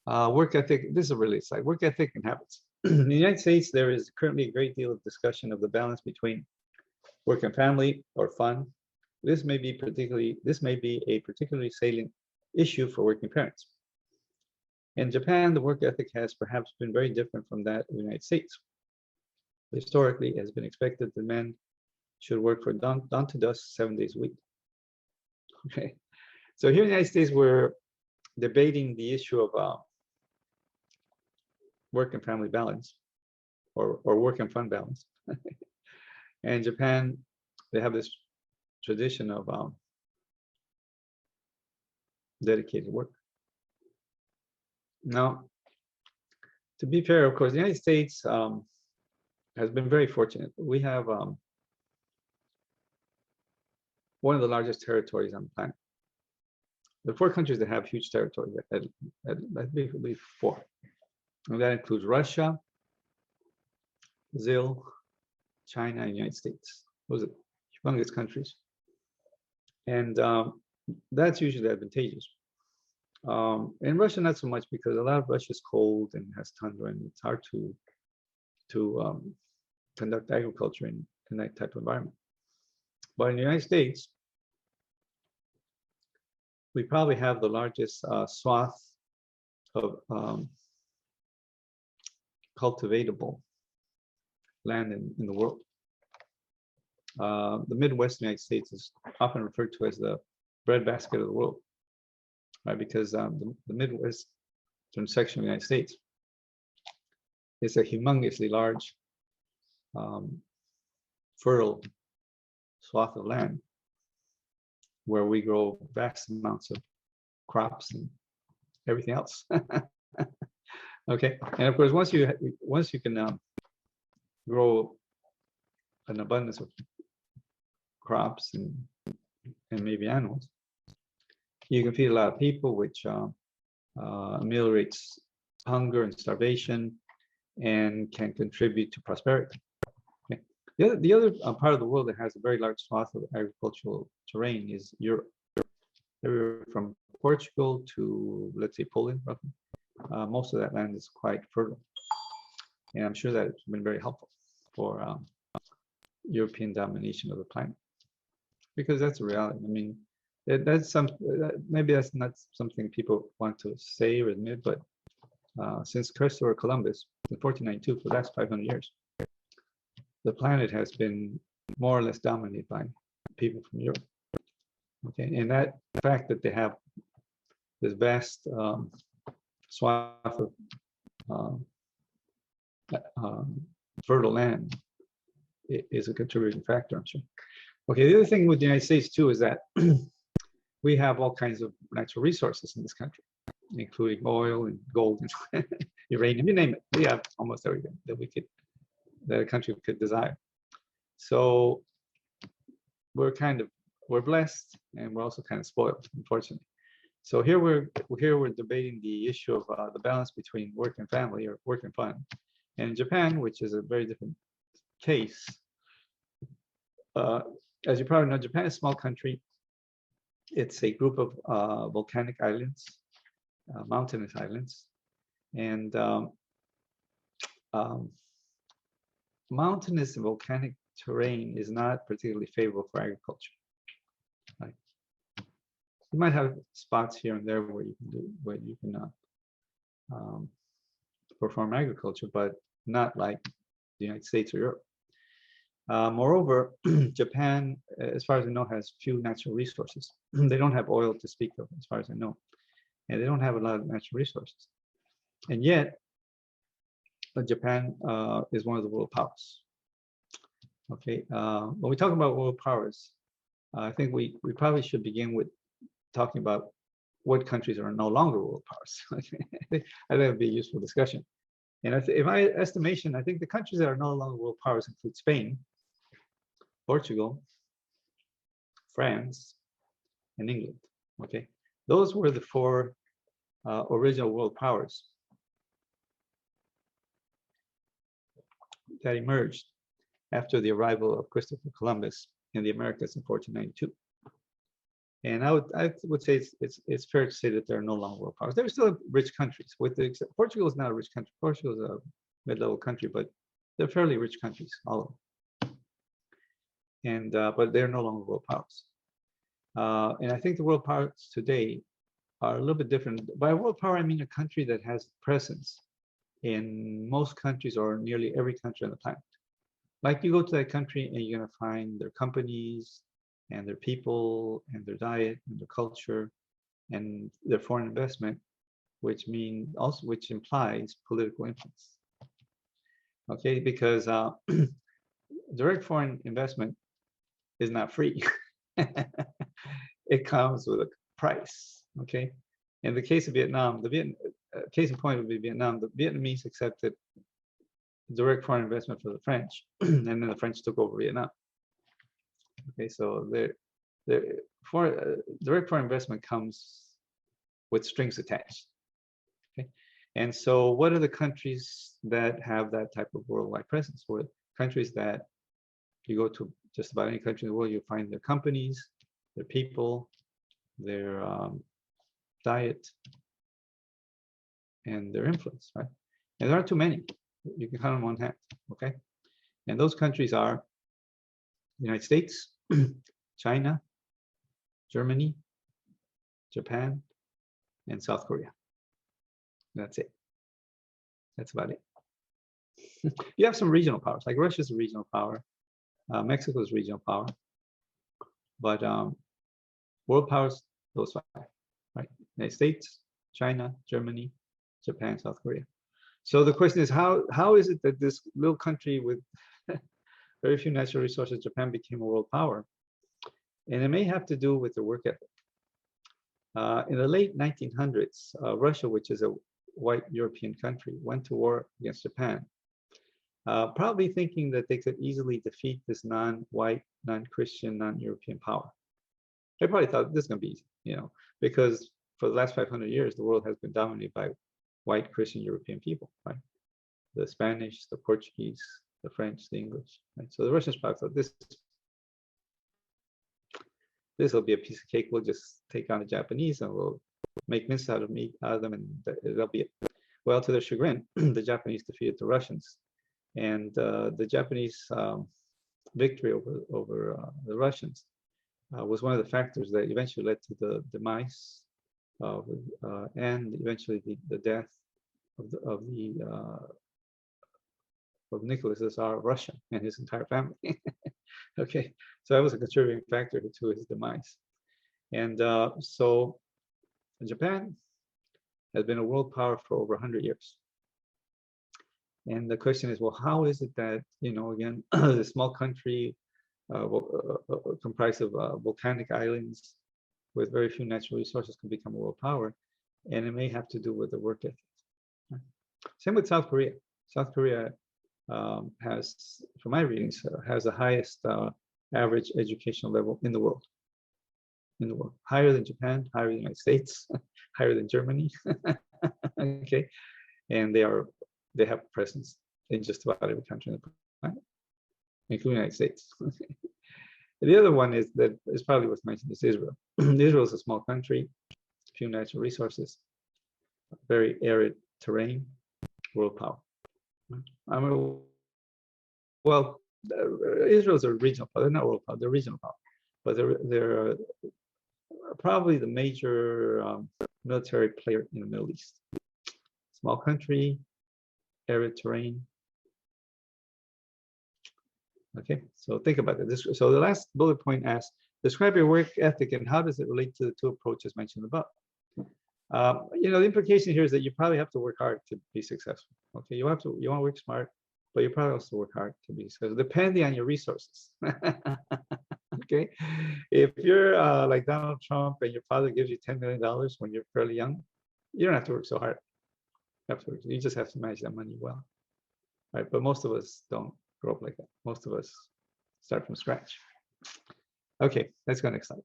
Work ethic, this is a really side, work ethic and habits. In the United States, there is currently a great deal of discussion of the balance between work and family or fun. This may be a particularly salient issue for working parents. In Japan, the work ethic has perhaps been very different from that of the United States. Historically, it has been expected that men should work for dawn to dusk 7 days a week. Okay, so here in the United States, we're debating the issue of work and family balance, or work and fun balance. And in Japan, they have this tradition of dedicated work. Now, to be fair, of course, the United States has been very fortunate. We have one of the largest territories on the planet. The 4 countries that have huge territories, I believe 4. And that includes Russia, Brazil, China, and the United States. Those are humongous countries. And that's usually advantageous. In Russia, not so much, because a lot of Russia is cold and has tundra, and it's hard to conduct agriculture in that type of environment. But in the United States, we probably have the largest swath of cultivatable land in the world. The Midwest United States is often referred to as the breadbasket of the world, right? Because the Midwestern section of the United States is a humongously large, fertile swath of land where we grow vast amounts of crops and everything else. Okay, and of course, once you can grow an abundance of crops and maybe animals, you can feed a lot of people, which ameliorates hunger and starvation and can contribute to prosperity. Okay. The other part of the world that has a very large swath of agricultural terrain is Europe. Everywhere from Portugal to, let's say, Poland, roughly. Most of that land is quite fertile. And I'm sure that it's been very helpful for European domination of the planet. Because that's a reality. I mean, maybe that's not something people want to say or admit, but since Christopher Columbus in 1492, for the last 500 years, the planet has been more or less dominated by people from Europe. Okay, and that fact that they have this vast swath of fertile land is a contributing factor, I'm sure. Okay, the other thing with the United States too is that we have all kinds of natural resources in this country, including oil and gold and uranium, you name it. We have almost everything that a country could desire. So we're blessed, and we're also kind of spoiled, unfortunately. So here we're debating the issue of the balance between work and family, or work and fun. And in Japan, which is a very different case, as you probably know, Japan is a small country. It's a group of volcanic islands, mountainous islands, and mountainous and volcanic terrain is not particularly favorable for agriculture. Right? You might have spots here and there where you can perform agriculture, but not like the United States or Europe. Moreover, Japan, as far as I know, has few natural resources. They don't have oil to speak of, as far as I know, and they don't have a lot of natural resources. And yet, Japan is one of the world powers. Okay, when we talk about world powers, I think we probably should begin with talking about what countries are no longer world powers. Okay. I think that would be a useful discussion. And in my estimation, I think the countries that are no longer world powers include Spain, Portugal, France, and England. Okay, those were the 4 original world powers that emerged after the arrival of Christopher Columbus in the Americas in 1492. And I would say it's fair to say that they're no longer world powers. They're still rich countries. Portugal is not a rich country. Portugal is a mid-level country, but they're fairly rich countries, all of them. And but they're no longer world powers. And I think the world powers today are a little bit different. By world power, I mean a country that has presence in most countries or nearly every country on the planet. Like you go to that country and you're going to find their companies and their people and their diet and their culture and their foreign investment, which implies political influence. Okay, because direct foreign investment is not free. It comes with a price. Okay, in the case of Vietnam, case in point would be Vietnam. The Vietnamese accepted direct foreign investment for the French, and then the French took over Vietnam. Okay, so direct foreign investment comes with strings attached. Okay, and so what are the countries that have that type of worldwide presence? Well, countries that you go to just about any country in the world, you find their companies, their people, their diet, and their influence, right? And there aren't too many. You can count on one hand, okay? And those countries are the United States, China, Germany, Japan, and South Korea. That's it. That's about it. You have some regional powers, like Russia's a regional power, Mexico's a regional power, but world powers, those five, right? United States, China, Germany, Japan, South Korea. So the question is, how is it that this little country with very few natural resources, Japan, became a world power? And it may have to do with the work ethic. In the late 1900s, Russia, which is a white European country, went to war against Japan, probably thinking that they could easily defeat this non-white, non-Christian, non-European power. They probably thought this is going to be easy, you know, because for the last 500 years, the world has been dominated by white Christian European people, right? The Spanish, the Portuguese, the French, the English, right? So the Russians probably thought this will be a piece of cake. We'll just take on the Japanese and we'll make mince out of them, and that'll be it. Well, to their chagrin, the Japanese defeated the Russians, and the Japanese victory over the Russians was one of the factors that eventually led to the demise and eventually the death of Nicholas the Tsar of Russia and his entire family. Okay, so that was a contributing factor to his demise. And so Japan has been a world power for over 100 years. And the question is, well, how is it that, you know, again, a small country comprised of volcanic islands with very few natural resources can become a world power? And it may have to do with the work ethic. Same with South Korea. South Korea has, from my readings, has the highest average educational level in the world. Higher than Japan, higher than the United States, higher than Germany. Okay, and they have presence in just about every country on the planet, including the United States. The other one is that is probably worth mentioning is Israel. Israel is a small country, few natural resources, very arid terrain, world power. I mean, well, Israel is a regional power. They're not world power. They're regional power, but they're probably the major military player in the Middle East. Small country, arid terrain. Okay, so think about it. So the last bullet point asks, describe your work ethic and how does it relate to the two approaches mentioned above? You know, the implication here is that you probably have to work hard to be successful. Okay, you want to work smart, but you probably also work hard to be successful, depending on your resources. Okay, if you're like Donald Trump and your father gives you $10 million when you're fairly young, you don't have to work so hard. You just have to manage that money well, right? But most of us don't grow up like that. Most of us start from scratch. Okay, let's go next slide.